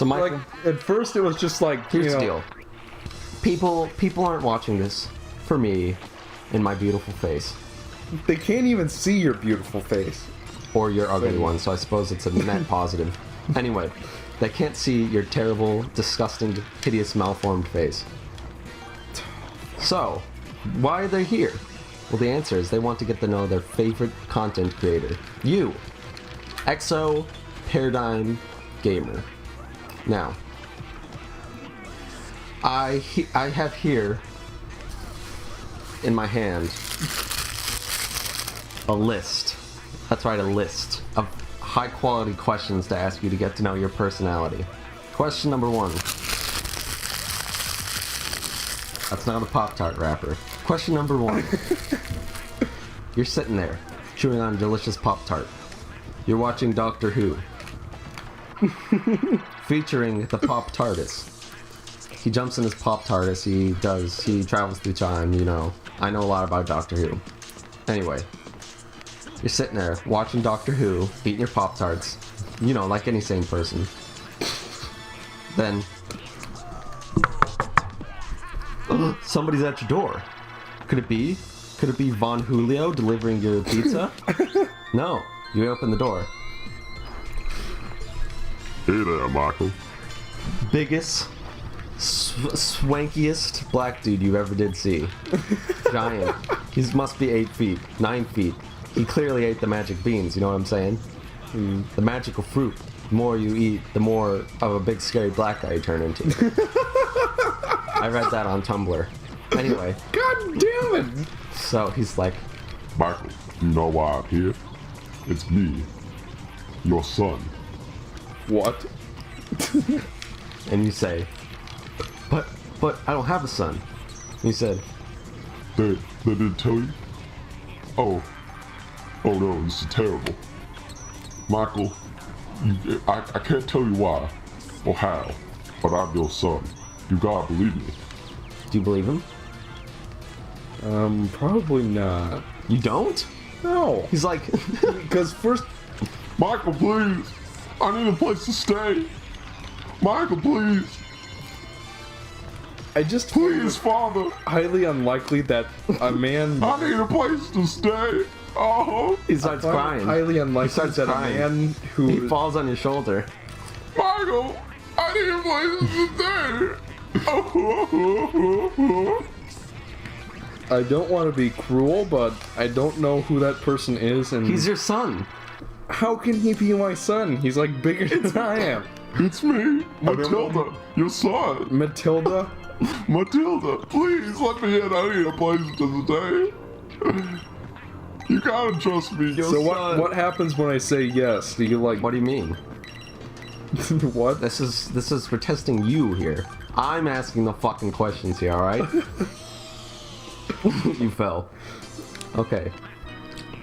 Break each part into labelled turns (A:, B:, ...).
A: So Michael,
B: like, at first it was just like,
A: here's the deal. People aren't watching this for me and my beautiful face.
B: They can't even see your beautiful face.
A: Or your ugly one, so I suppose it's a net positive. Anyway, they can't see your terrible, disgusting, hideous, malformed face. So, why are they here? Well, the answer is they want to get to know their favorite content creator. You! ExoParadigmGamer. Now, I have here in my hand a list. That's right, a list of high quality questions to ask you to get to know your personality. Question number 1. That's not a Pop-Tart wrapper. Question number 1. You're sitting there, chewing on a delicious Pop-Tart. You're watching Doctor Who. Featuring the Pop-Tartist. He jumps in his Pop-Tartist, he travels through time, you know. I know a lot about Doctor Who. Anyway. You're sitting there, watching Doctor Who, eating your Pop-Tarts. You know, like any sane person. Then... somebody's at your door. Could it be Von Julio delivering your pizza? No. You open the door.
C: Hey there, Michael.
A: Biggest, swankiest black dude you ever did see. Giant. He must be 8 feet, 9 feet. He clearly ate the magic beans, you know what I'm saying? The magical fruit. The more you eat, the more of a big scary black guy you turn into. I read that on Tumblr. Anyway.
B: God damn it!
A: So he's like,
C: Michael, you know why I'm here? It's me, your son.
B: What?
A: And you say, but I don't have a son. He said,
C: They didn't tell you? Oh no, this is terrible. Michael, I can't tell you why or how, but I'm your son. You gotta believe me.
A: do you believe him?
B: Probably not.
A: You don't?
B: No.
A: He's like,
B: Because first...
C: Michael, please. I need a place to stay. Michael, please.
B: I just...
C: Please, Father.
B: highly unlikely that a man...
C: I need a place to stay. Oh.
A: he starts crying.
B: Highly unlikely
A: starts
B: that
A: crying.
B: a man who...
A: He falls on your shoulder.
C: Michael, I need a place to stay.
B: I don't want to be cruel, but I don't know who that person is, and...
A: He's your son.
B: How can he be my son? He's like bigger than I am.
C: It's me, Matilda, your son.
B: Matilda?
C: Matilda, please let me in. I need a place to stay. You gotta trust me.
B: So what happens when I say yes? Do you like...
A: What do you mean?
B: What?
A: This is we're testing you here. I'm asking the fucking questions here, alright? You fell. Okay.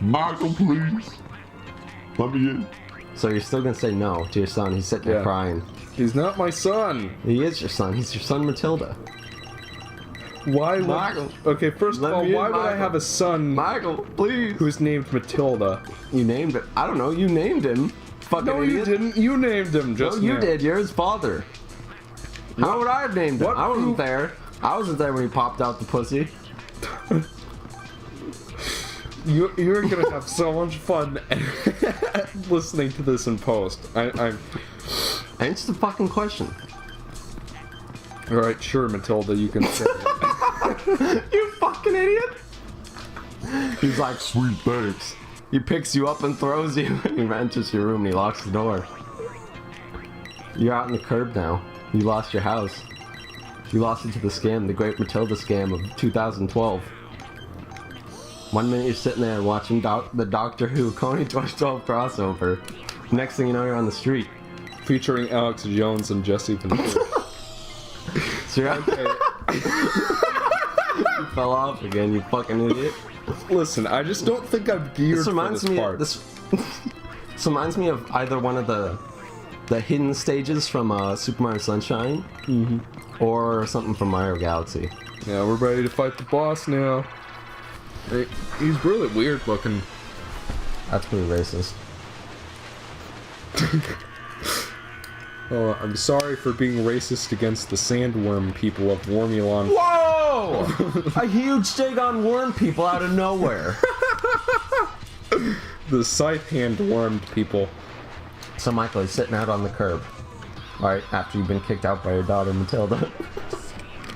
C: Michael, please. Let me in.
A: So you're still gonna say no to your son. He's sitting there
B: Yeah.
A: crying.
B: He's not my son.
A: He is your son. He's your son, Matilda.
B: Why would...
A: Michael.
B: Okay, first of
A: Let
B: all,
A: me in,
B: why would I
A: Michael.
B: have a son
A: Michael, please.
B: who's named Matilda?
A: You named it. I don't know. You named him. Fucking
B: No,
A: idiot.
B: you didn't. You named him just
A: No, you
B: now.
A: did. You're his father. How would I have named him?
B: What
A: I wasn't
B: proof-
A: there. I wasn't there when he popped out the pussy.
B: You're gonna have so much fun listening to this in post. I'm...
A: Answer the fucking question.
B: Alright, sure, Matilda, you can say it.
A: You fucking idiot. He's like,
C: Sweet, thanks.
A: he picks you up and throws you. He enters your room and he locks the door. You're out in the curb now. You lost your house. You lost it to the scam, the great Matilda scam of 2012. 1 minute you're sitting there watching the Doctor Who Coney 2012 crossover. Next thing you know, you're on the street.
B: Featuring Alex Jones and Jesse Ventura.
A: So you're out there. You fell off again, you fucking idiot.
B: Listen, I just don't think I'm geared
A: This reminds
B: for this
A: me.
B: part.
A: This reminds me of either one of the hidden stages from Super Mario Sunshine, or something from Mario Galaxy.
B: Yeah, we're ready to fight the boss now. He's really weird looking.
A: That's pretty racist.
B: Oh, I'm sorry for being racist against the Sandworm people of Wormulon.
A: Whoa! A huge dig on worm people out of nowhere.
B: The scythe-hand wormed people.
A: So Michael is sitting out on the curb. Alright, after you've been kicked out by your daughter Matilda.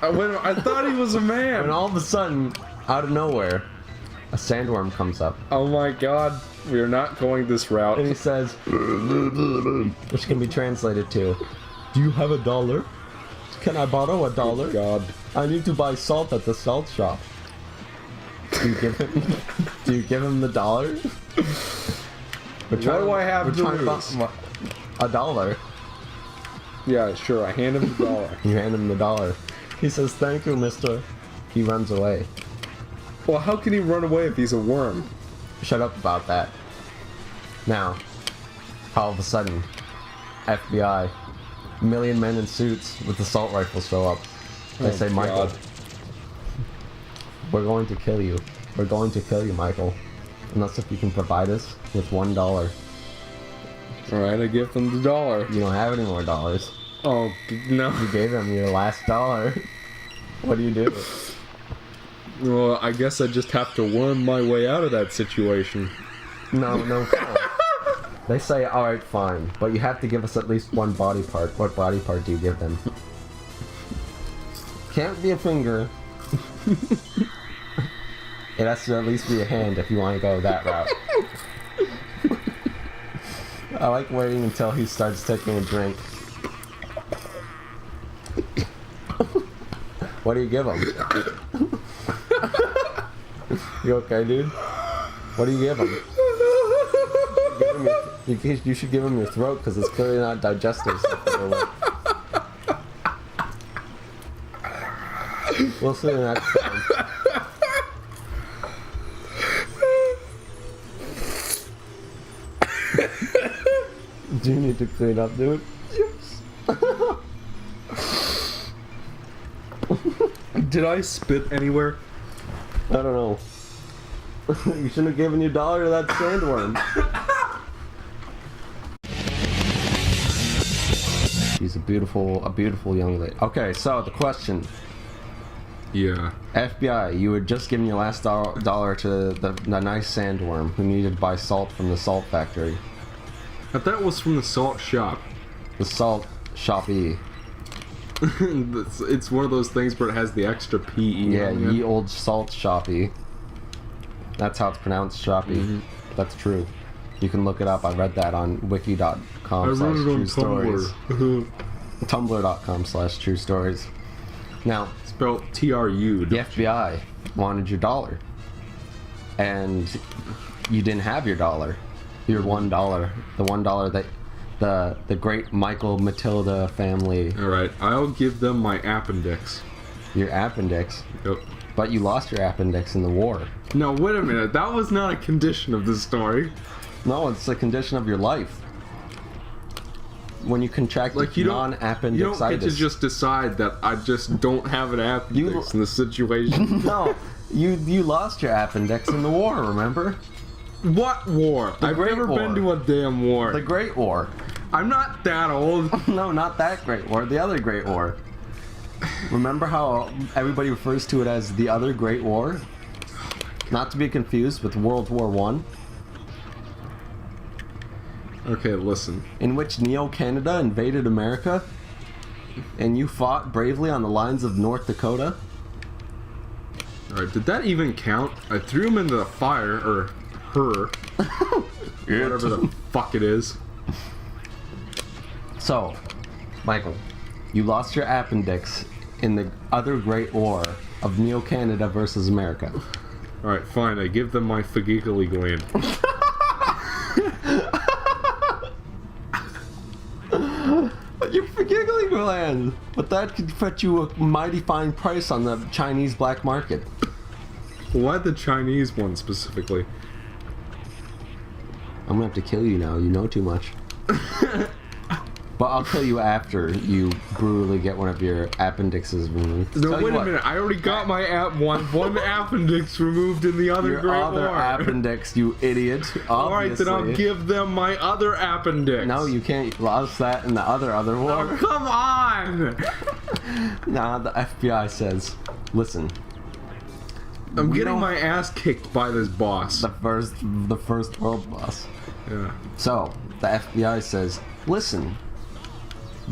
B: I thought he was a man!
A: And all of a sudden, out of nowhere, a sandworm comes up.
B: Oh my god, we are not going this route.
A: And he says, which can be translated to, "Do you have $1? Can I borrow $1?
B: God.
A: I need to buy salt at the salt shop." Do you give him? Do you give him the $1?
B: What do I have to lose?
A: $1.
B: Yeah, sure, I hand him the dollar.
A: You hand him the $1. He says, "Thank you, mister." He runs away.
B: Well, how can he run away if he's a worm?
A: Shut up about that. Now, all of a sudden, FBI, a million men in suits with assault rifles show up. They say, "Michael,
B: God.
A: we're going to kill you. We're going to kill you, Michael. Unless if you can provide us with $1.
B: Alright, I give him the dollar.
A: You don't have any more dollars.
B: Oh, no.
A: You gave him your last $1. What do you do?"
B: Well, I guess I just have to worm my way out of that situation.
A: No, come on. They say, "Alright, fine, but you have to give us at least one body part." What body part do you give them? Can't be a finger. It has to at least be a hand if you want to go that route. I like waiting until he starts taking a drink. What do you give him? You okay, dude? What do you give him? You should give him your throat, because it's clearly not digestive. We'll see you next time. Do you need to clean up, dude?
B: Yes. Did I spit anywhere?
A: I don't know. You shouldn't have given your $1 to that sandworm. She's a beautiful young lady. Okay, so the question.
B: Yeah.
A: FBI, you had just given your last dollar to the nice sandworm who needed to buy salt from the salt factory.
B: But that was from the salt shop.
A: The salt shoppy.
B: It's one of those things where it has the extra P-E.
A: Yeah, ye old salt shoppy. That's how it's pronounced, shoppy.
B: Mm-hmm.
A: That's true. You can look it up. I read that on wiki.com/true
B: I wrote it on
A: stories.
B: Tumblr.
A: Tumblr.com/true stories. Now,
B: Spelled T-R-U.
A: the FBI wanted your $1. And you didn't have your $1. Your $1. The $1 that the great Michael Matilda family.
B: Alright, I'll give them my appendix.
A: Your appendix.
B: Yep.
A: But you lost your appendix in the war.
B: No, wait a minute. That was not a condition of the story.
A: No, it's a condition of your life. When you contract non-appendicitis.
B: You don't get to just decide that I just don't have an appendix in this situation.
A: No, you lost your appendix in the war, remember?
B: What war? I've
A: Great
B: never
A: War.
B: been to a damn war.
A: The Great War.
B: I'm not that old.
A: No, not that Great War, the other Great War. Remember how everybody refers to it as the other Great War? Not to be confused with World War I,
B: Okay, listen.
A: in which Neo-Canada invaded America, and you fought bravely on the lines of North Dakota.
B: Alright, did that even count? I threw him into the fire, or her. Whatever the fuck it is.
A: So, Michael, you lost your appendix in the other Great War of Neo-Canada versus America.
B: Alright, fine. I give them my fagically gland.
A: Your giggling gland! But that could fetch you a mighty fine price on the Chinese black market.
B: Why the Chinese one specifically?
A: I'm gonna have to kill you now, you know too much. But I'll tell you after you brutally get one of your appendixes removed.
B: No,
A: Tell you
B: wait a
A: what,
B: minute. I already got my one appendix removed in the other
A: your
B: Great
A: other
B: War.
A: appendix, you idiot.
B: Alright, then I'll
A: Obviously.
B: give them my other appendix.
A: No, you can't. You lost that in the other war.
B: Oh, come on!
A: Nah, the FBI says, listen.
B: I'm
A: we
B: getting
A: don't-
B: my ass kicked by this boss.
A: the first world boss.
B: Yeah.
A: So the FBI says, listen.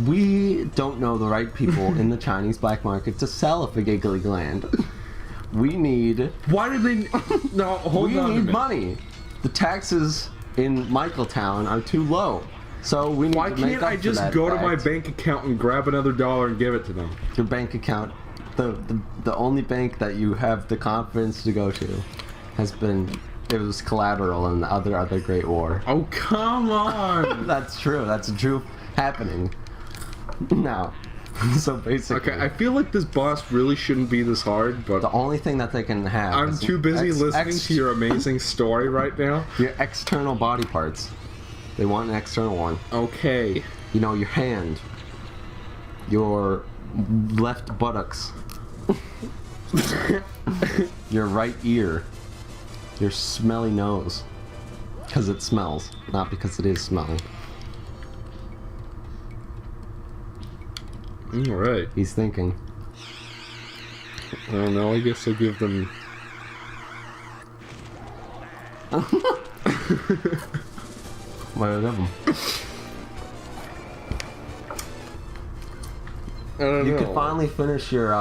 A: We don't know the right people in the Chinese black market to sell a giggly gland. We need
B: Why did they... No, hold
A: we
B: on a
A: need
B: minute.
A: money. The taxes in Michaeltown are too low. So we need
B: Why
A: to make
B: can't
A: up
B: I
A: for
B: just
A: that
B: go to my
A: fact.
B: bank account and grab another $1 and give it to them?
A: Your bank account, the only bank that you have the confidence to go to has been, it was collateral in the other Great War.
B: Oh, come on!
A: That's true. That's a true happening. Now, so basically,
B: Okay, I feel like this boss really shouldn't be this hard, but
A: the only thing that they can have
B: I'm
A: is
B: too busy listening to your amazing story right now.
A: your external body parts. They want an external one.
B: Okay.
A: You know, your hand, your left buttocks, your right ear, your smelly nose. Because it smells, not because it is smelling.
B: Alright.
A: He's thinking.
B: I don't know, I guess I'll give them...
A: Whatever.
B: I don't
A: You
B: know.
A: could finally finish your,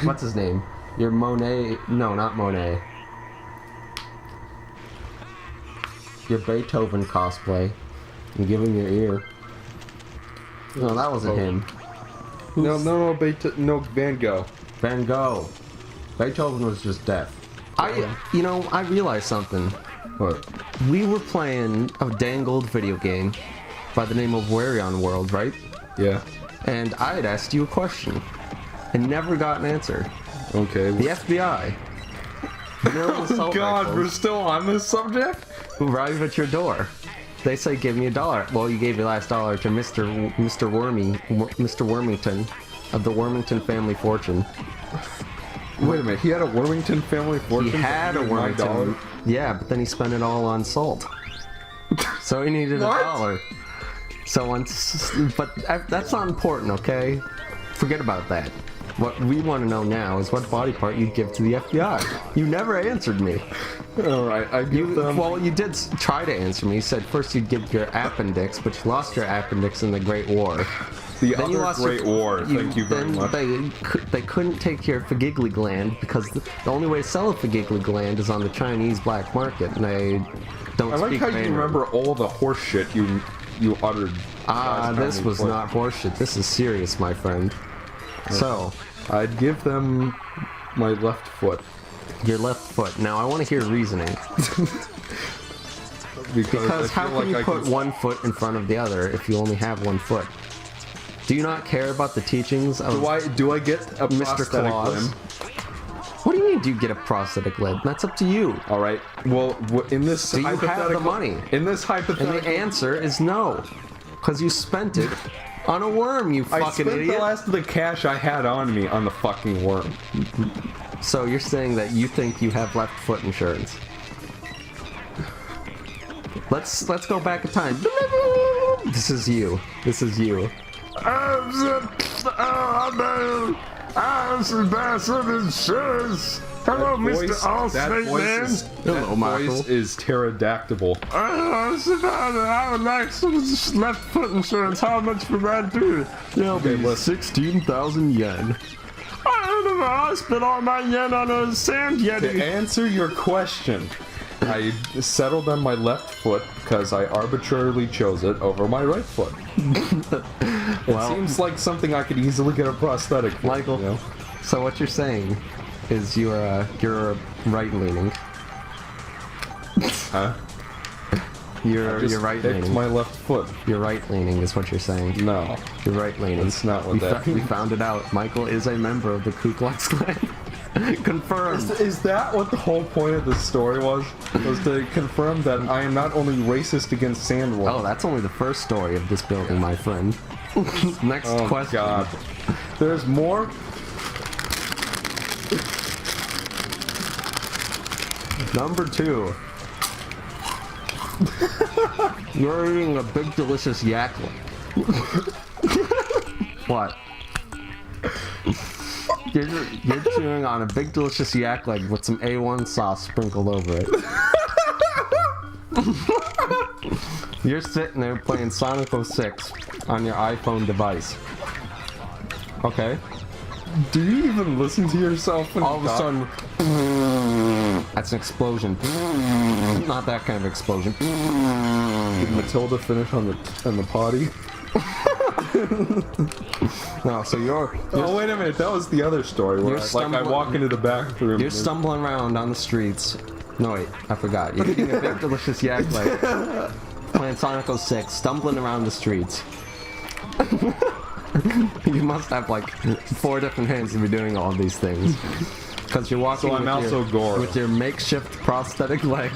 A: what's his name? Your Monet, no, not Monet. Your Beethoven cosplay. And give him your ear. No, that wasn't him.
B: No, Van Gogh.
A: Van Gogh. Beethoven was just deaf. I realized something.
B: What?
A: We were playing a dangled video game by the name of Wario World, right?
B: Yeah.
A: And I had asked you a question and never got an answer.
B: Okay.
A: The FBI.
B: Oh God, we're still on this subject?
A: Who arrive at your door. They say, give me $1. Well, you gave your last dollar to Mr. Wormington of the Wormington family fortune.
B: Wait a minute, he had a Wormington family fortune?
A: He had a Wormington. Yeah, but then he spent it all on salt. So he needed $1. So that's not important, okay? Forget about that. What we want to know now is what body part you'd give to the FBI. You never answered me.
B: Alright, I give them...
A: Well, you did try to answer me. You said first you'd give your appendix, but you lost your appendix in the Great War.
B: The
A: Then you
B: other
A: lost
B: Great War, thank you very
A: then
B: much.
A: They couldn't take your Fagiggly gland because the only way to sell a Fagiggly gland is on the Chinese black market, and they don't
B: I like
A: speak
B: how you
A: Mandarin.
B: remember all the horse shit you uttered.
A: This was not horseshit. This is serious, my friend. So,
B: I'd give them my left foot.
A: your left foot. Now, I want to hear reasoning. Because
B: I
A: how
B: feel
A: can you
B: like I
A: put one foot in front of the other if you only have one foot? Do you not care about the teachings of
B: Do I get a
A: Mr.
B: prosthetic
A: Claus?
B: limb?
A: What do you mean, do you get a prosthetic limb? That's up to you.
B: All right. Well, in this
A: Do you have the
B: hypothetical,
A: money?
B: In this
A: And
B: hypothetical,
A: the answer is no. Because you spent it on a worm, you
B: I
A: fucking
B: spent
A: idiot.
B: the last of the cash I had on me on the fucking worm.
A: So you're saying that you think you have left foot insurance. Let's go back in time. This is you. This is you.
C: Hello,
B: Voice-
C: Mr. Allstate Man.
A: Hello,
B: that
A: Michael.
B: voice is pterodactyl.
C: I would like some left foot insurance. How much would that do?
A: It'll be
B: listen.
A: 16,000 yen.
C: I don't know. I spent all my yen on a sand
B: To
C: yeti.
B: answer your question, I settled on my left foot because I arbitrarily chose it over my right foot. It seems like something I could easily get a prosthetic for,
A: Michael,
B: you know?
A: so what you're saying is you're right-leaning.
B: Huh?
A: You're
B: Just picked
A: right-leaning.
B: my left foot.
A: You're right-leaning is what you're saying.
B: No.
A: You're right-leaning.
B: That's not what that
A: We
B: means.
A: found it out. Michael is a member of the Ku Klux Klan. Confirmed.
B: Is that what the whole point of the story was? Was to confirm that I am not only racist against Sandworm.
A: Oh, that's only the first story of this building, my friend. Next
B: Oh,
A: question.
B: God. There's more?
A: Number 2. You're eating a big delicious yak leg. What? You're chewing on a big delicious yak leg with some A1 sauce sprinkled over it. You're sitting there playing Sonic 06 on your iPhone device. Okay?
B: Do you even listen to yourself when
A: All of
B: you
A: a
B: talk?
A: sudden, that's an explosion. Not that kind of explosion.
B: Did Matilda finish on the potty?
A: No, so you're
B: Oh, wait a minute. That was the other story where
A: You're
B: I
A: stumbling-
B: walk into the bathroom.
A: You're stumbling around on the streets. No, wait, I forgot. You're eating a big delicious yak leg, playing Sonic 06, stumbling around the streets. You must have like 4 different hands to be doing all of these things. Because you're walking
B: So I'm
A: with,
B: also Goro.
A: with your makeshift prosthetic leg,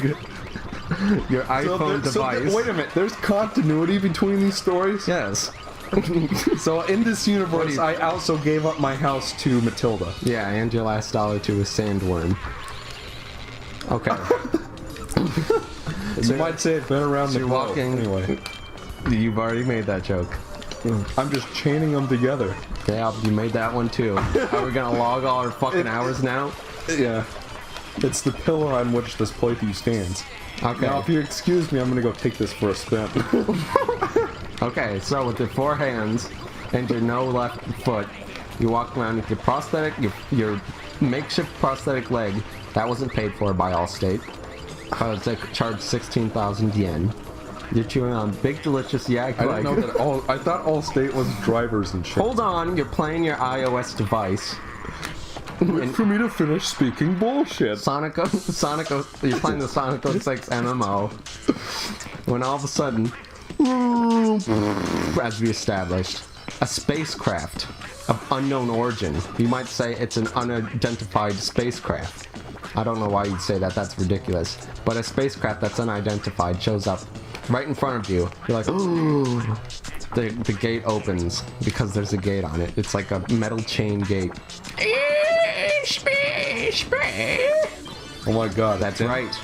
A: your iPhone device.
B: Wait a minute. There's continuity between these stories?
A: Yes.
B: So in this universe,
A: you-
B: I also gave up my house to Matilda.
A: Yeah, and your last dollar to a Sandworm. Okay.
B: You might say it's been around the
A: you're
B: globe.
A: walking-
B: Anyway,
A: You've already made that joke.
B: I'm just chaining them together.
A: Yeah, you made that one too. Are we gonna log all our fucking hours now?
B: Yeah. It's the pillar on which this playthrough stands.
A: Okay.
B: Now, if you excuse me, I'm gonna go take this for a spin.
A: Okay, so with your 4 hands and your no left foot, you walk around with your prosthetic, your makeshift prosthetic leg. That wasn't paid for by Allstate. Because they charged 16,000 yen. You're chewing on big delicious yak
B: I
A: leg.
B: didn't know that I thought Allstate was drivers and shit.
A: Hold on, you're playing your iOS device.
B: Wait for me to finish speaking bullshit.
A: You're playing the Sonic 06 MMO. When all of a sudden, as we established, a spacecraft of unknown origin. You might say it's an unidentified spacecraft. I don't know why you'd say that, that's ridiculous. But a spacecraft that's unidentified shows up right in front of you. You're like, ooh. The gate opens because there's a gate on it. It's like a metal chain gate.
B: Oh my god.
A: That's right.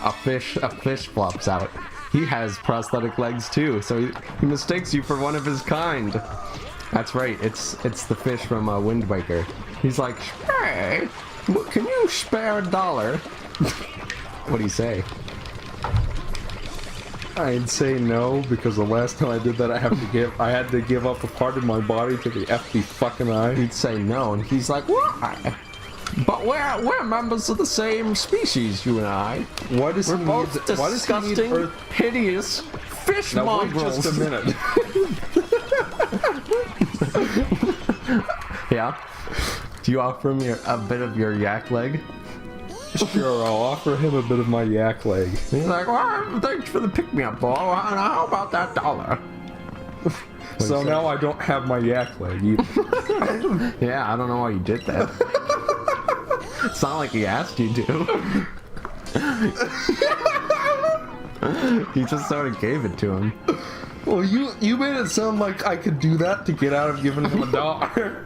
A: A fish flops out. He has prosthetic legs too, so he mistakes you for one of his kind. That's right. It's the fish from Wind Waker. He's like, hey, can you spare $1? What do you say?
B: I'd say no, because the last time I did that, I had to give up a part of my body to the FB fucking eye.
A: He'd say no, and he's like, why? But we're members of the same species, you and I.
B: Why does
A: We're
B: he
A: both
B: need? Why does he need
A: disgusting,
B: Earth?
A: hideous fish
B: Now wait
A: mongrels.
B: just a minute.
A: Yeah. Do you offer him a bit of your yak leg?
B: Sure, I'll offer him a bit of my yak leg.
A: He's like, well, thanks for the pick-me-up, boy. How about that $1?
B: So now I don't have my yak leg either.
A: Yeah, I don't know why you did that. It's not like he asked you to. You just sort of gave it to him.
B: Well, you made it sound like I could do that to get out of giving him $1.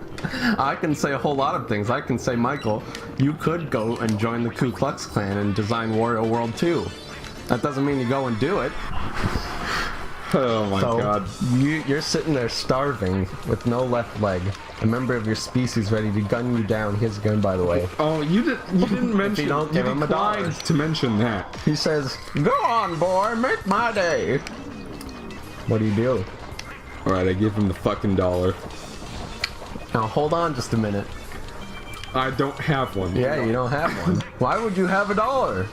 A: I can say a whole lot of things. I can say, Michael, you could go and join the Ku Klux Klan and design Wario World 2. That doesn't mean you go and do it.
B: Oh my god.
A: You're sitting there starving with no left leg. A member of your species ready to gun you down. Here's a gun, by the way.
B: Oh, you didn't mention.
A: don't give him $1.
B: declined to mention that.
A: He says, go on, boy, make my day. What do you do?
B: All right, I give him the fucking $1.
A: Now, hold on just a minute.
B: I don't have one.
A: Yeah, you don't have one. Why would you have $1?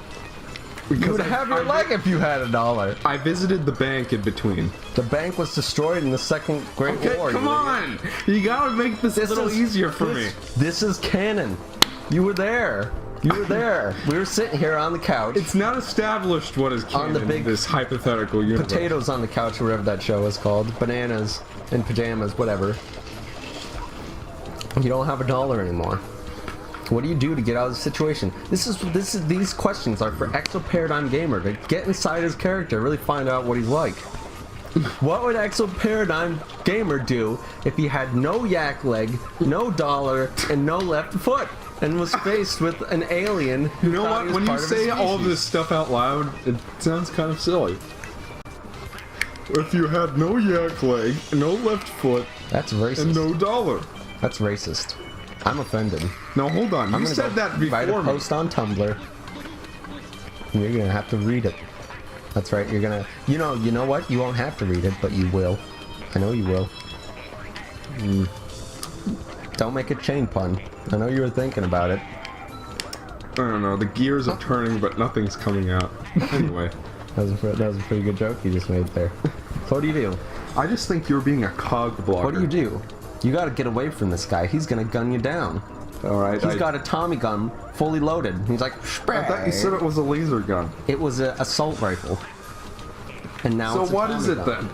A: You would have your leg if you had $1.
B: I visited the bank in between.
A: The bank was destroyed in the Second Great War.
B: Come
A: you
B: on! You gotta make this a little easier for me.
A: This is canon. You were there. You were there. We were sitting here on the couch.
B: It's not established what is canon
A: On the big
B: in this hypothetical universe.
A: Potatoes on the couch, or whatever that show is called. Bananas in pajamas, whatever. You don't have $1 anymore. What do you do to get out of the situation? These questions are for ExoParadigmGamer to get inside his character, really find out what he's like. What would ExoParadigmGamer do if he had no yak leg, no dollar, and no left foot, and was faced with an alien?
B: You know what? When you say all this stuff out loud, it sounds kind of silly. If you had no yak leg, no left foot,
A: that's racist.
B: And no dollar.
A: That's racist. I'm offended.
B: No, hold on. You said that before.
A: Write a post on Tumblr. And you're gonna have to read it. That's right. You're gonna. You know what? You won't have to read it, but you will. I know you will. Don't make a chain pun. I know you were thinking about it.
B: I don't know. The gears are turning, but nothing's coming out. Anyway.
A: That was a pretty good joke you just made there. So what do you do?
B: I just think you're being a cog blocker.
A: What do you do? You gotta get away from this guy. He's gonna gun you down.
B: Alright.
A: He's got a Tommy gun, fully loaded. He's like, spray.
B: I thought you said it was a laser gun.
A: It was an assault rifle. And now it's a
B: what is it
A: gun.
B: then?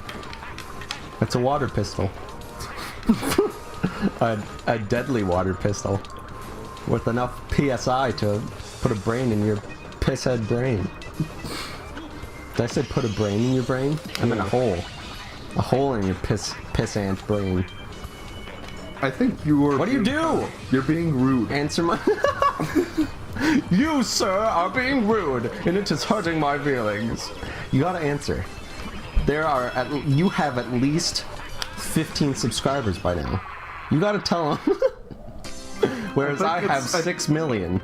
A: It's a water pistol. a deadly water pistol. With enough PSI to put a brain in your pisshead brain. Did I say put a brain in your brain? I meant a hole. A hole in your pissant brain.
B: I think you were...
A: What do you do?
B: You're being rude.
A: Answer my... You, sir, are being rude, and it is hurting my feelings. You gotta answer. You have at least 15 subscribers by now. You gotta tell them. Whereas I have 6 million.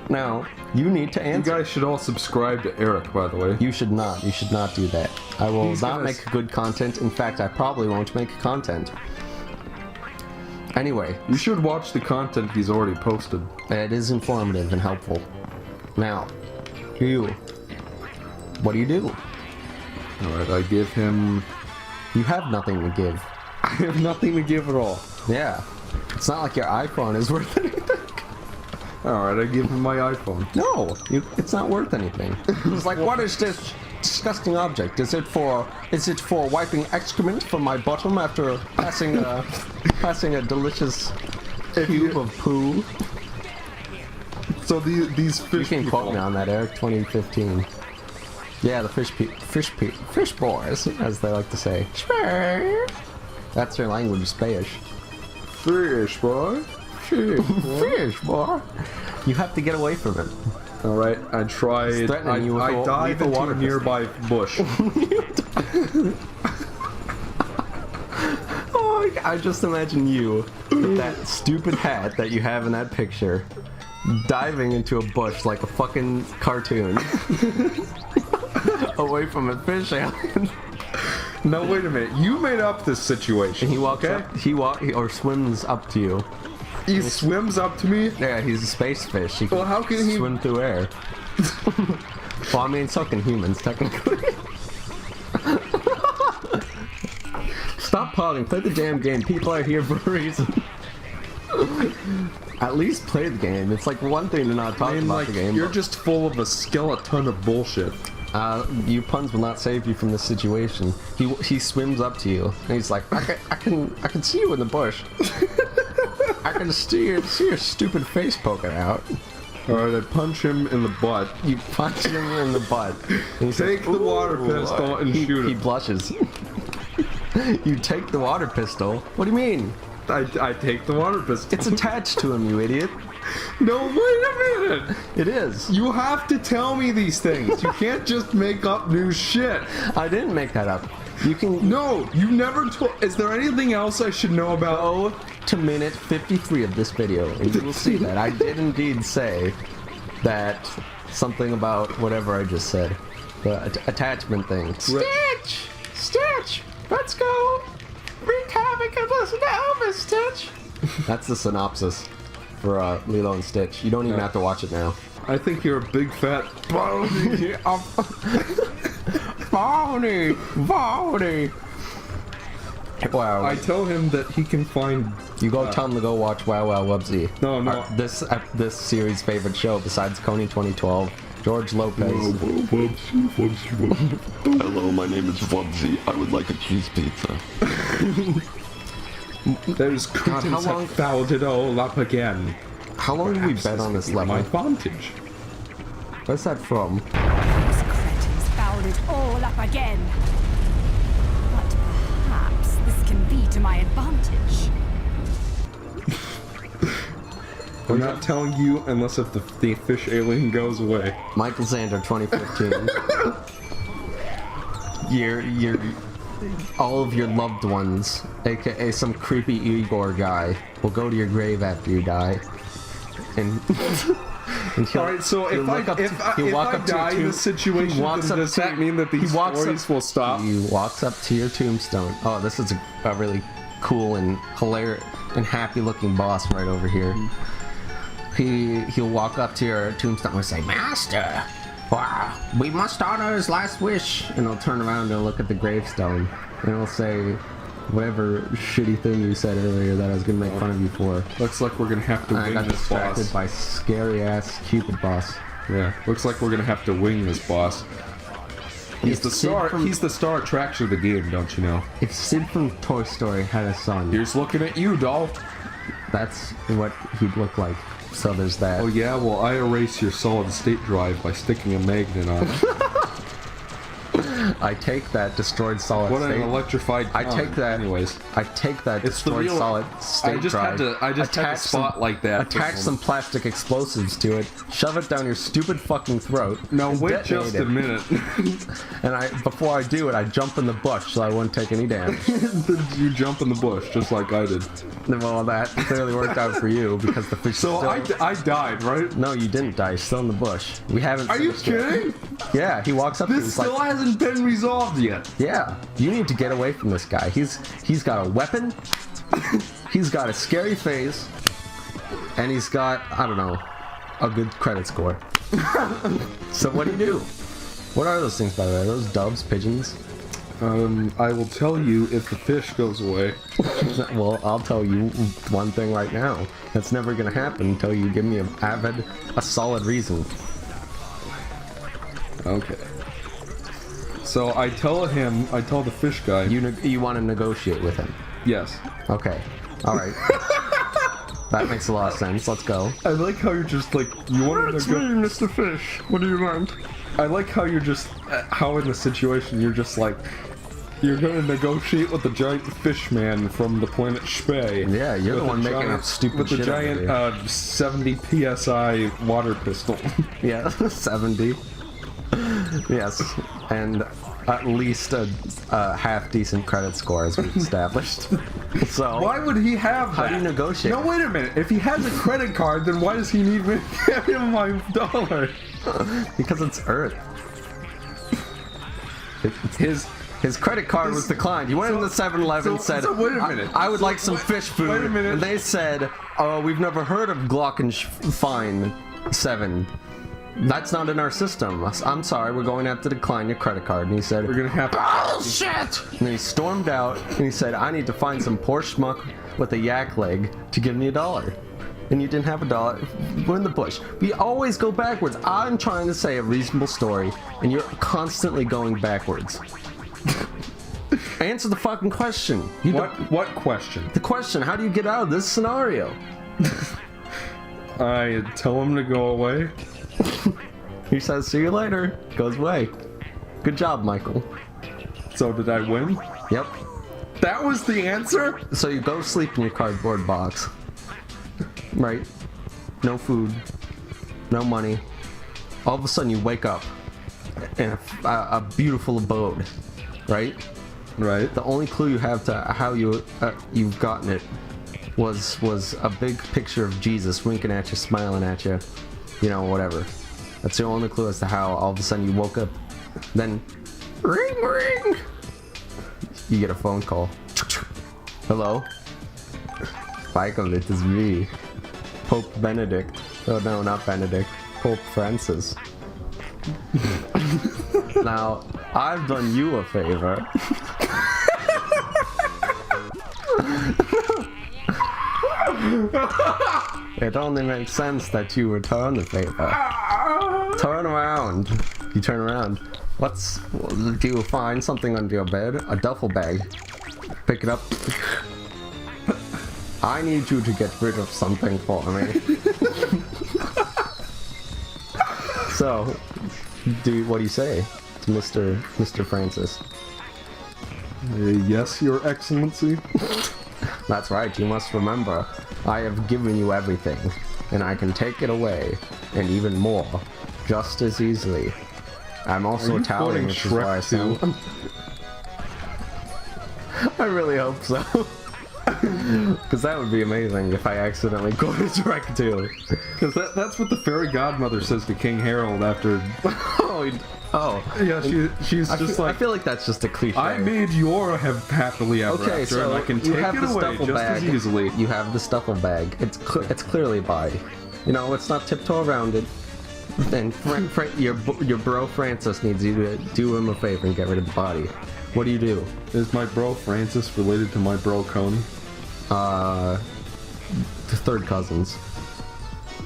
A: Now, you need to answer.
B: You guys should all subscribe to Eric, by the way.
A: You should not. You should not do that. I will not make good content. In fact, I probably won't make content. Anyway.
B: You should watch the content he's already posted.
A: It is informative and helpful. Now, you. What do you do?
B: Alright, I give him...
A: You have nothing to give.
B: I have nothing to give at all.
A: Yeah. It's not like your iPhone is worth anything.
B: Alright, I give him my iPhone.
A: No, it's not worth anything. It's like, what is this disgusting object? Is it for wiping excrement from my bottom after passing a delicious cube of poo?
B: So these fish
A: You can quote me on that, Eric. 2015. Yeah, the fish boys, as they like to say. That's their language, Spanish.
B: Fish boy.
A: Fish boy. You have to get away from him.
B: Alright, I tried. I dive into a nearby bush.
A: Oh, I just imagine you with that stupid hat that you have in that picture, diving into a bush like a fucking cartoon. Away from a fish alien.
B: Now wait a minute, you made up this situation.
A: And he walks up, or swims up to you.
B: He swims up to me?
A: Yeah, he's a space fish.
B: Well, how can he
A: swim through air? Well, I mean, so can humans, technically. Stop pouting. Play the damn game. People are here for a reason. At least play the game. It's like one thing to not talk about the game.
B: You're just full of a skeleton of bullshit.
A: You puns will not save you from this situation. He swims up to you and he's like, I can see you in the bush. I can see your stupid face poking out.
B: Alright, I punch him in the butt.
A: You punch him in the butt.
B: And take the water pistol and shoot him.
A: He blushes. You take the water pistol? What do you mean?
B: I take the water pistol.
A: It's attached to him, you idiot.
B: No, wait a minute!
A: It is.
B: You have to tell me these things. You can't just make up new shit.
A: I didn't make that up. You can...
B: No, you never told... Is there anything else I should know about...
A: Go to minute 53 of this video, and you will see that I did indeed say that something about whatever I just said. The attachment thing. Stitch! Stitch! Let's go! Wreak havoc of us now, Miss Stitch! That's the synopsis for Lilo and Stitch. You don't even have to watch it now.
B: I think you're a big fat phony.
A: Phony! Wow.
B: I tell him that he can find...
A: You go tell him to go watch Wow Wow Wubsy.
B: No.
A: This series' favorite show besides Coney 2012. George Lopez.
C: Hello, my name is Wubsy. I would like a cheese pizza.
B: Those curtains have fouled it all up again.
A: How long have we been on this level?
B: My advantage.
A: Where's that from?
D: Those cretins fouled it all up again. But perhaps this can be to my advantage.
B: I'm not telling you unless if the fish alien goes away.
A: Michael Zander 2015. Your all of your loved ones, aka some creepy Igor guy, will go to your grave after you die. And
B: Alright, so if I die in this situation, then does that mean that these stories will stop?
A: He walks up to your tombstone. Oh, this is a really cool and hilarious and happy looking boss right over here. He'll walk up to your tombstone and say, "Master, wow, we must honor his last wish." And he'll turn around and look at the gravestone and he'll say whatever shitty thing you said earlier that I was gonna make fun of you for.
B: Looks like we're gonna have to
A: I
B: wing
A: got
B: this
A: distracted
B: boss.
A: by scary ass Cupid boss.
B: Yeah, looks like we're gonna have to wing this boss. He's the star. He's the star attraction of the game, don't you know?
A: If Sid from Toy Story had a son,
B: Here's looking at you, doll.
A: that's what he'd look like. So there's that.
B: Oh yeah, well I erase your solid state drive by sticking a magnet on it.
A: I take that destroyed solid
B: What
A: state.
B: an electrified
A: I
B: con.
A: take that.
B: Anyways,
A: I take that
B: it's the
A: destroyed
B: real
A: solid state
B: I just
A: drive.
B: had to spot like that.
A: Attach some plastic explosives to it. Shove it down your stupid fucking throat.
B: No,
A: and
B: wait just
A: detonate
B: a minute.
A: And before I do it, I jump in the bush so I wouldn't take any damage.
B: You jump in the bush just like I did.
A: Well, that clearly worked out for you because the fish.
B: So I died, right?
A: No, you didn't die. You're still in the bush. We haven't.
B: Are you
A: finished yet.
B: kidding?
A: Yeah, he walks up to you.
B: This
A: He's
B: still
A: like,
B: hasn't been resolved yet.
A: yeah, you need to get away from this guy. He's got a weapon. He's got a scary face, and he's got, I don't know, a good credit score. So what do? What are those things, by the way? Are those doves, pigeons?
B: I will tell you if the fish goes away.
A: Well, I'll tell you one thing right now. That's never gonna happen until you give me a solid reason.
B: Okay. So I tell the fish guy.
A: You want to negotiate with him?
B: Yes.
A: Okay. All right. That makes a lot of sense. Let's go.
B: I like how you're just like, you want to negotiate.
A: Mr. Fish. What do you want?
B: I like how you're just, how in the situation you're just like, you're gonna negotiate with the giant fish man from the planet Spey.
A: Yeah, you're the one making up stupid
B: with
A: shit
B: the giant 70 psi water pistol.
A: Yeah, 70. Yes, and at least a half decent credit score as we've established. So
B: Why would he have that?
A: How do you negotiate?
B: No, wait a minute. If he has a credit card, then why does he need me to give him my dollar?
A: Because it's Earth. His credit card was declined. You went in the 7-Eleven and said,
B: wait a minute.
A: I would like some fish food.
B: Wait a minute.
A: And they said, oh, we've never heard of Glockenfein 7. That's not in our system. I'm sorry, we're going to have to decline your credit card. And he said,
B: We're gonna have to.
A: oh, shit! And then he stormed out and he said, I need to find some poor schmuck with a yak leg to give me $1. And you didn't have $1. We're in the bush. We always go backwards. I'm trying to say a reasonable story, and you're constantly going backwards. Answer the fucking question.
B: What question?
A: The question, how do you get out of this scenario?
B: I tell him to go away.
A: He says, see you later. Goes away. Good job, Michael.
B: So did I win?
A: Yep.
B: That was the answer?
A: So you go sleep in your cardboard box. Right? No food. No money. All of a sudden you wake up in a beautiful abode. Right?
B: Right.
A: The only clue you have to how you've gotten it was a big picture of Jesus winking at you, smiling at you, you know, whatever. That's the only clue as to how all of a sudden you woke up. Then, ring ring. You get a phone call. Hello, Michael, it is me, Pope Benedict. Oh no, not Benedict. Pope Francis. Now, I've done you a favor. It only makes sense that you return the favor. Turn around. You turn around. Do you find something under your bed? A duffel bag. Pick it up. I need you to get rid of something for me. So, what do you say to Mr. Francis?
B: Yes, Your Excellency.
A: That's right, you must remember, I have given you everything, and I can take it away, and even more, just as easily. I'm also Italian, which is why I sound... I really hope so. Because that would be amazing if I accidentally quoted Shrek 2.
B: Because that's what the fairy godmother says to King Harold after... Yeah, she's just like...
A: I feel like that's just a cliche.
B: I made your happily ever
A: okay,
B: after,
A: so
B: and I can take it away just as easily.
A: You have the stuffle bag. It's clearly a body. You know, let's not tiptoe around it. Then your bro Francis needs you to do him a favor and get rid of the body. What do you do?
B: Is my bro Francis related to my bro Coney?
A: The third cousins.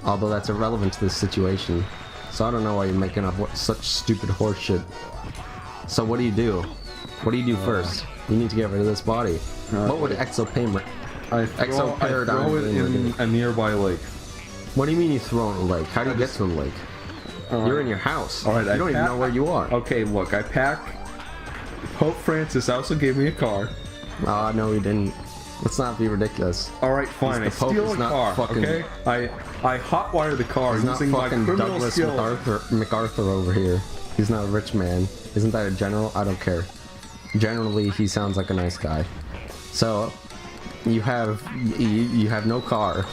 A: Although that's irrelevant to this situation. So I don't know why you're making up such stupid horse shit. So what do you do? What do you do first? You need to get rid of this body. What would ExoParadigmGamer?
B: I throw it in a nearby lake.
A: What do you mean you throw it in a lake? How do you get to the lake? You're in your house.
B: Alright,
A: you don't even know where you are.
B: Okay, look, I pack... Pope Francis also gave me a car.
A: No, he didn't. Let's not be ridiculous.
B: Alright, fine, I steal a car, okay? I hotwire the car using my criminal
A: Douglas
B: skill.
A: MacArthur over here. He's not a rich man. Isn't that a general? I don't care. Generally, he sounds like a nice guy. So, you have no car.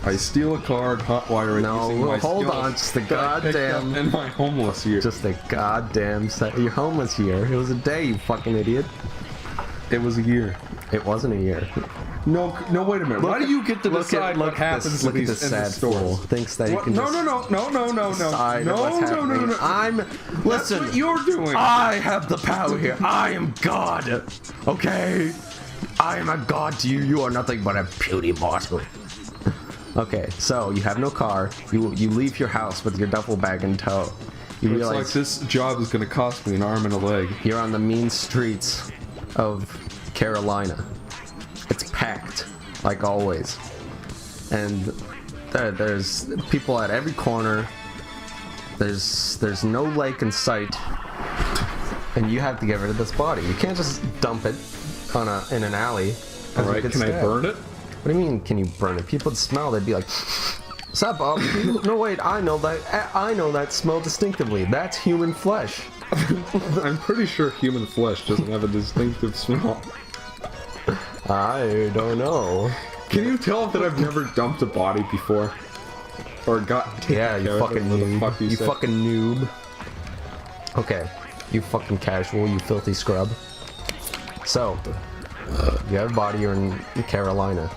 B: I steal a car and hotwire it using my
A: hold
B: skills
A: on, just the goddamn...
B: in my homeless year.
A: Just the goddamn... Your homeless year. It was a day, you fucking idiot.
B: It was a year.
A: It wasn't a year.
B: No, wait a minute. Why do you get to decide what happens to these in the stores?
A: Thinks that he can
B: No.
A: Listen.
B: That's what you're doing.
A: I have the power here. I am God. Okay? I am a god to you. You are nothing but a puny mortal. Okay, so you have no car. You leave your house with your duffel bag in tow. You
B: Looks
A: realize
B: like this job is going to cost me an arm and a leg.
A: You're on the mean streets of Carolina. It's packed, like always. And there's people at every corner. There's no lake in sight. And you have to get rid of this body. You can't just dump it in an alley.
B: Alright, can I burn it?
A: What do you mean, can you burn it? People would smell, they'd be like, "What's up, Bob?" No, wait, I know that smell distinctively. That's human flesh.
B: I'm pretty sure human flesh doesn't have a distinctive smell.
A: I don't know.
B: Can you tell that I've never dumped a body before? Or got...
A: Yeah, you fucking noob. You fucking noob. Okay, you fucking casual, you filthy scrub. So, you have a body, you're in Carolina.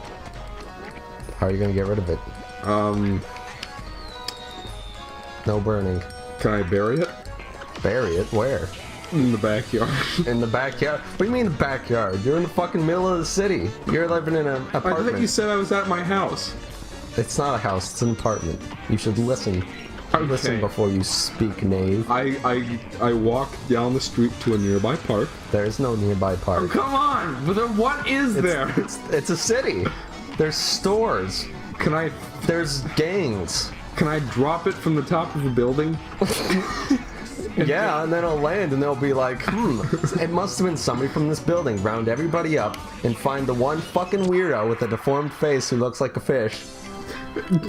A: How are you gonna get rid of it? No burning.
B: Can I bury it?
A: Bury it? Where?
B: In the backyard.
A: In the backyard? What do you mean the backyard? You're in the fucking middle of the city. You're living in an apartment.
B: I thought you said I was at my house.
A: It's not a house, it's an apartment. You should listen.
B: Okay.
A: Listen before you speak, knave.
B: I walk down the street to a nearby park.
A: There's no nearby park.
B: Oh, come on! But then what is there?
A: It's a city. There's stores. There's gangs.
B: Can I drop it from the top of a building?
A: Yeah, and then it'll land and they'll be like, it must have been somebody from this building. Round everybody up and find the one fucking weirdo with a deformed face who looks like a fish.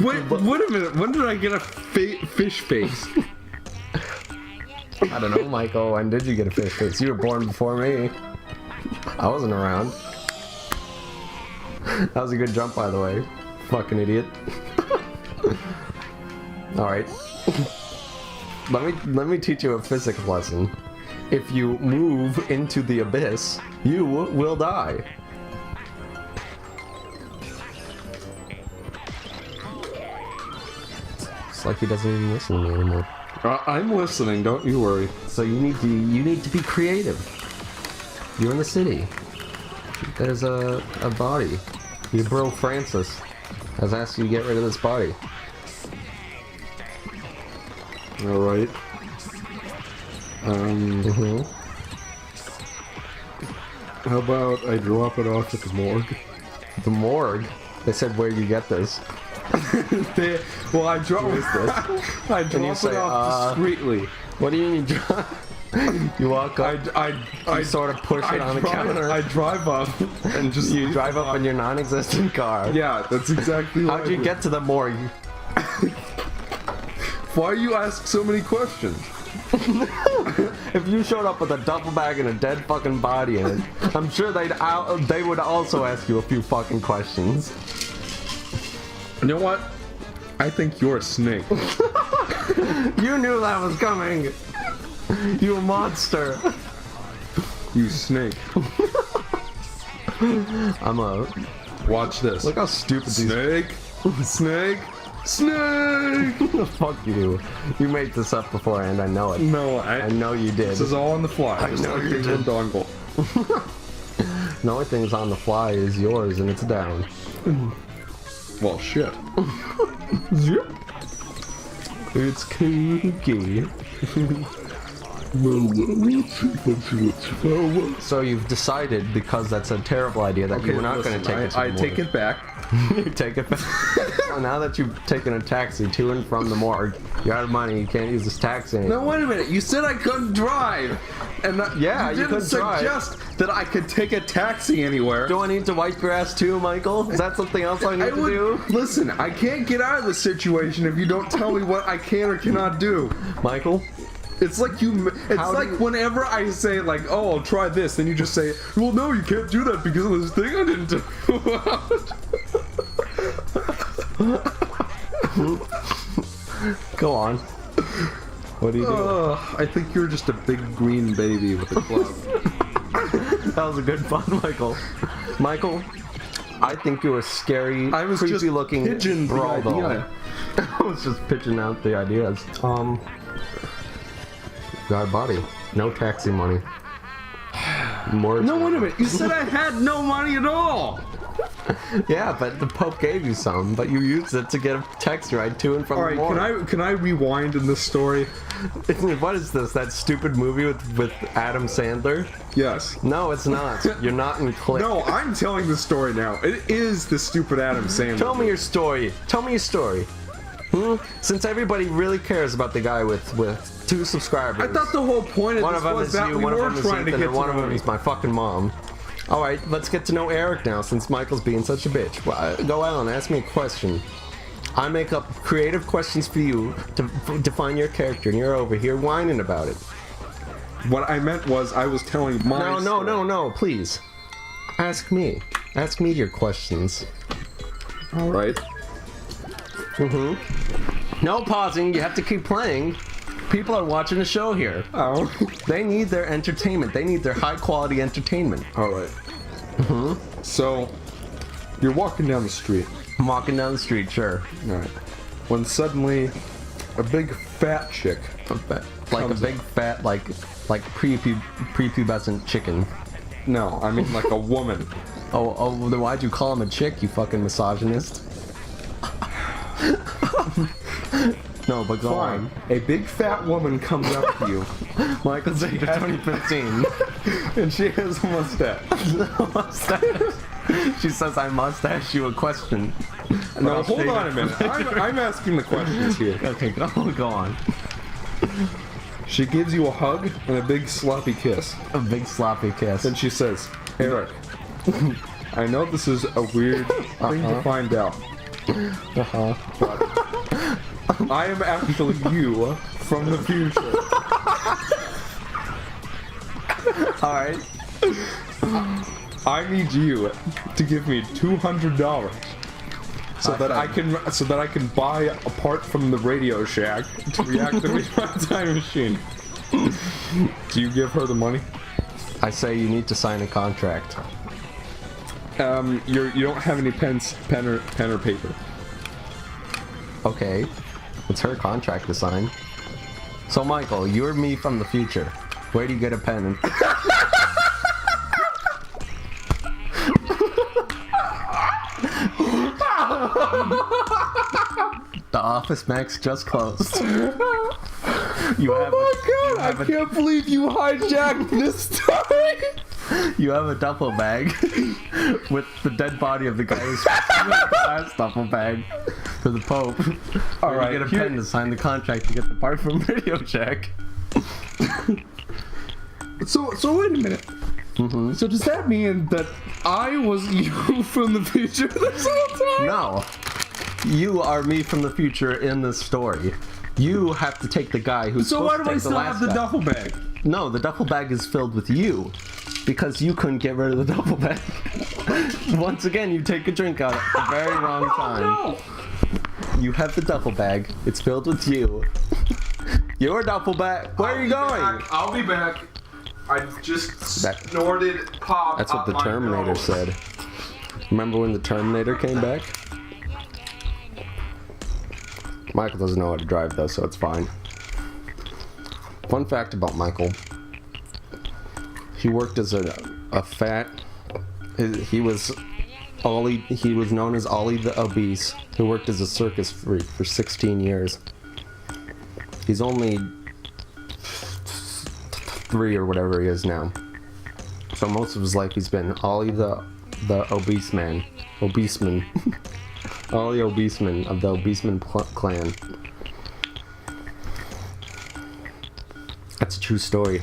B: Wait a minute, when did I get a fish face?
A: I don't know, Michael, when did you get a fish face? You were born before me. I wasn't around. That was a good jump, by the way. Fucking idiot. Alright. Let me teach you a physics lesson. If you move into the abyss, you will die. It's like he doesn't even listen to me anymore.
B: I'm listening, don't you worry.
A: So you need to be creative. You're in the city. There's a body. Your bro Francis has asked you to get rid of this body.
B: Alright. How about I drop it off at the morgue?
A: The morgue? They said, where do you get this?
B: Well, I drop
A: this?
B: I drop
A: you
B: it
A: say,
B: off discreetly.
A: What do you mean you drop? You walk up,
B: I
A: you sort of push it on the counter.
B: I drive up and just
A: You drive up in your non-existent car.
B: Yeah, that's exactly what
A: How'd you get to the morgue?
B: Why you ask so many questions?
A: If you showed up with a duffel bag and a dead fucking body in it, I'm sure they would also ask you a few fucking questions.
B: You know what? I think you're a snake.
A: You knew that was coming. You a monster.
B: You snake.
A: I'm a...
B: Watch this.
A: Look how stupid these...
B: Snake. Snake. Snake.
A: Fuck you. You made this up beforehand, I know it.
B: No,
A: I know you did.
B: This is all on the fly.
A: I know you
B: England
A: did.
B: dongle.
A: The only thing that's on the fly is yours, and it's down.
B: Well, shit.
A: Zip. It's kooky. So you've decided, because that's a terrible idea, that you were not going to take it to the
B: I
A: morgue.
B: take it back.
A: You take it back. So now that you've taken a taxi to and from the morgue, you're out of money, you can't use this taxi anymore.
B: No, wait a minute. You said I couldn't drive. And
A: Yeah, you
B: didn't
A: couldn't drive.
B: suggest that I could take a taxi anywhere.
A: Do I need to wipe your ass too, Michael? Is that something else I need to do?
B: Listen, I can't get out of this situation if you don't tell me what I can or cannot do.
A: Michael?
B: It's like whenever I say like, oh, I'll try this, then you just say, well, no, you can't do that because of this thing I didn't do.
A: Go on. What do you do?
B: I think you're just a big green baby with a club.
A: That was a good fun, Michael. Michael, I think you're a scary, creepy looking brawl doll. I was just pitching out the ideas. Got a body. No taxi money. More.
B: No, wait a minute. You said I had no money at all.
A: Yeah, but the Pope gave you some, but you used it to get a taxi ride to and from the morgue.
B: All right, can I rewind in this story?
A: What is this? That stupid movie with Adam Sandler?
B: Yes.
A: No, it's not. You're not in Click.
B: No, I'm telling the story now. It is the stupid Adam Sandler.
A: Tell me your story. Tell me your story. Since everybody really cares about the guy with 2 subscribers.
B: I thought the whole point of
A: One
B: this
A: of them
B: was
A: is
B: that
A: you,
B: we
A: one of
B: were
A: them is
B: trying to
A: Ethan,
B: get
A: and one of
B: to
A: them
B: know
A: is my fucking mom. Alright, let's get to know Eric now, since Michael's being such a bitch. Well, go out and ask me a question. I make up creative questions for you to define your character, and you're over here whining about it.
B: What I meant was I was telling my story.
A: No, please. Ask me. Ask me your questions.
B: All right.
A: No pausing, you have to keep playing. People are watching a show here.
B: Oh.
A: They need their entertainment. They need their high-quality entertainment.
B: All right. So, you're walking down the street.
A: I'm walking down the street, sure.
B: All right. When suddenly, a big fat chick.
A: Like a big fat, like prepubescent chicken.
B: No, I mean like a woman.
A: Oh, then why'd you call him a chick, you fucking misogynist? No, but go on.
B: A big fat woman comes up to you.
A: Michael's age of 2015.
B: And she has a mustache.
A: She says, I must ask you a question.
B: No, hold on a minute. I'm asking the questions here.
A: Okay, go on.
B: She gives you a hug and a big sloppy kiss.
A: A big sloppy kiss.
B: Then she says, Eric, I know this is a weird thing to find out. But I am actually you from the future.
A: Alright.
B: I need you to give me $200 so that I can buy a part from the Radio Shack to reactivate my time machine. Do you give her the money?
A: I say you need to sign a contract.
B: You don't have any pen or paper.
A: Okay. It's her contract to sign. So Michael, you're me from the future. Where do you get a pen? The Office Max just closed.
B: I can't believe you hijacked this story.
A: You have a duffel bag with the dead body of the guy who's the last duffel bag for the Pope.
B: All
A: Or
B: right,
A: you get a
B: here-
A: pen to sign the contract to get the part from Radio Check.
B: So wait a minute.
A: Mm-hmm.
B: So does that mean that I was you from the future this whole time?
A: No. You are me from the future in this story. You have to take the guy who's
B: So why
A: supposed
B: do
A: to
B: I
A: take the
B: still
A: last
B: have the
A: guy.
B: duffel bag?
A: No, the duffel bag is filled with you. Because you couldn't get rid of the duffel bag. Once again, you take a drink out at the very wrong time.
B: No.
A: You have the duffel bag. It's filled with you. Your duffel bag. Where are you going?
B: I'll be back. I just
A: That-
B: snorted pop.
A: That's what
B: up
A: the
B: my
A: Terminator
B: nose.
A: said. Remember when the Terminator came back? Michael doesn't know how to drive though, so it's fine. Fun fact about Michael. He worked as a fat... He was known as Ollie the Obese, who worked as a circus freak for 16 years. He's only 3 or whatever he is now. So most of his life he's been Ollie the obese man. Obeseman. Ollie Obeseman of the Obeseman clan. That's a true story.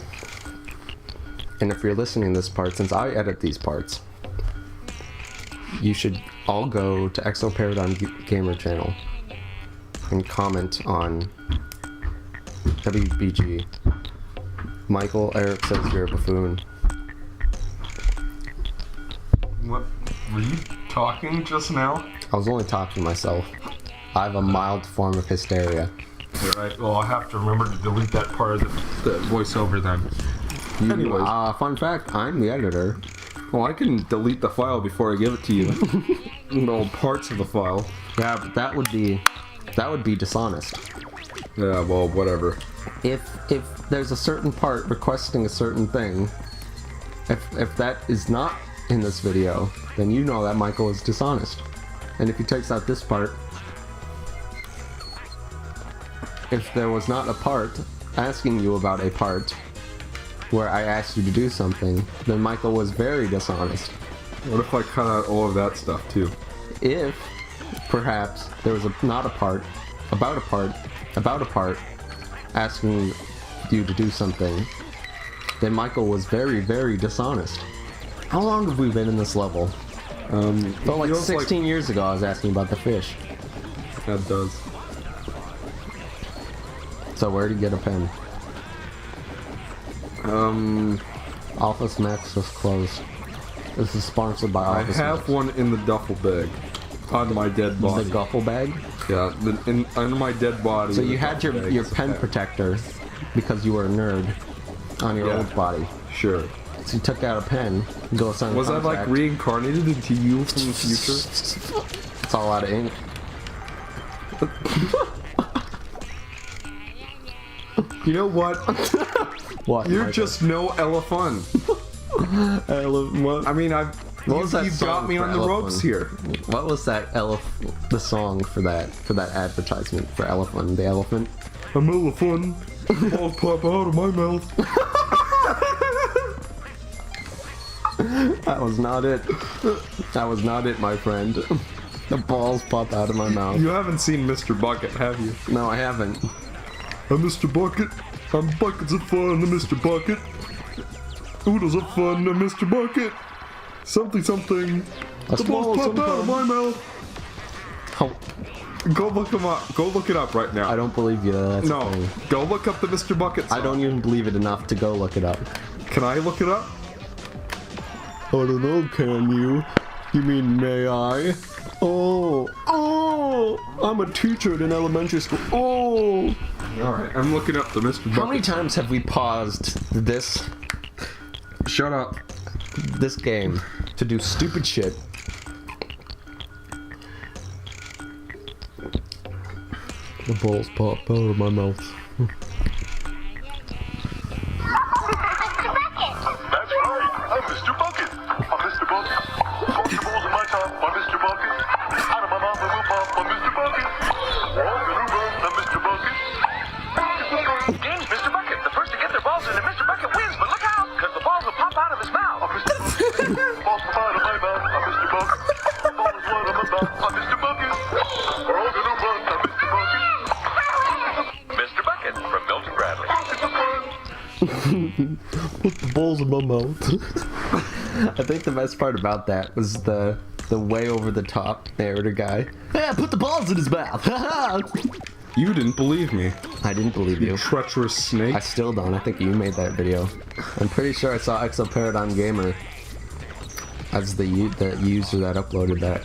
A: And if you're listening to this part, since I edit these parts, you should all go to ExoParadigmGamer channel and comment on WBG. Michael, Eric says you're a buffoon.
B: What? Were you talking just now?
A: I was only talking to myself. I have a mild form of hysteria.
B: Alright, well, I'll have to remember to delete that part of the voiceover then. Anyways.
A: Fun fact, I'm the editor.
B: Well, I can delete the file before I give it to you. All parts of the file.
A: Yeah, but that would be dishonest.
B: Yeah, well, whatever.
A: If there's a certain part requesting a certain thing, if that is not in this video, then you know that Michael is dishonest. And if he takes out this part, if there was not a part asking you about a part where I asked you to do something, then Michael was very dishonest.
B: What if I cut out all of that stuff too?
A: If perhaps there was not a part about a part asking you to do something, then Michael was very, very dishonest. How long have we been in this level? Felt like
B: feels
A: 16 years ago I was asking about the fish.
B: That does.
A: So where to get a pen? Alpha Smacks was closed. This is sponsored by
B: I
A: Alpha
B: have
A: Smacks.
B: one in the duffel bag. On my dead body.
A: The duffel bag?
B: Yeah, under my dead body.
A: So you
B: the
A: had
B: duffel bag
A: your
B: is a
A: pen
B: pen.
A: protector because you were a nerd on your
B: Yeah.
A: old body.
B: Sure.
A: So you took out a pen, go sign
B: Was
A: a
B: I like
A: contract.
B: reincarnated into you from the future?
A: It's all out of ink.
B: You know what?
A: What?
B: You're
A: Michael?
B: just no elephant.
A: What?
B: I mean,
A: What was that
B: you've
A: song
B: got me
A: for
B: on the
A: Elephant?
B: ropes here.
A: What was that the song for that advertisement for Elephant? The elephant?
B: I'm elephant. Balls pop out of my mouth.
A: That was not it. That was not it, my friend. The balls pop out of my mouth.
B: You haven't seen Mr. Bucket, have you?
A: No, I haven't.
B: I'm Mr. Bucket. I'm buckets of fun, I'm Mr. Bucket. Oodles of fun, I'm Mr. Bucket. Something, something.
A: A
B: The
A: small
B: balls pop out of
A: something.
B: my mouth.
A: Oh,
B: Go look him up. Go look it up right now.
A: I don't believe you. That's
B: No.
A: a thing.
B: Go look up the Mr. Bucket song.
A: I don't even believe it enough to go look it up.
B: Can I look it up?
A: I don't know, can you? You mean, may I? Oh, I'm a teacher at an elementary school. Oh.
B: Alright, I'm looking up the Mr. Bucket.
A: How many times have we paused this
B: Shut up.
A: game to do stupid shit? The balls pop out of my mouth.
E: That's right. I'm Mr. Bucket. I'm Mr. Bucket. Pop your balls in my top. I'm Mr. Bucket. Out of my mouth I will pop. I'm Mr. Bucket. Walk and run. I'm Mr. Bucket. Game's Mr. Bucket. The first to get their balls into Mr. Bucket wins, but look out, because the balls will pop out of his mouth. I'm Mr.
A: Put the balls in my mouth. I think the best part about that was the way over the top narrator guy. Yeah, put the balls in his mouth.
B: You didn't believe me.
A: I didn't believe you.
B: Treacherous snake.
A: I still don't. I think you made that video. I'm pretty sure I saw ExoParadigmGamer as the user that uploaded that.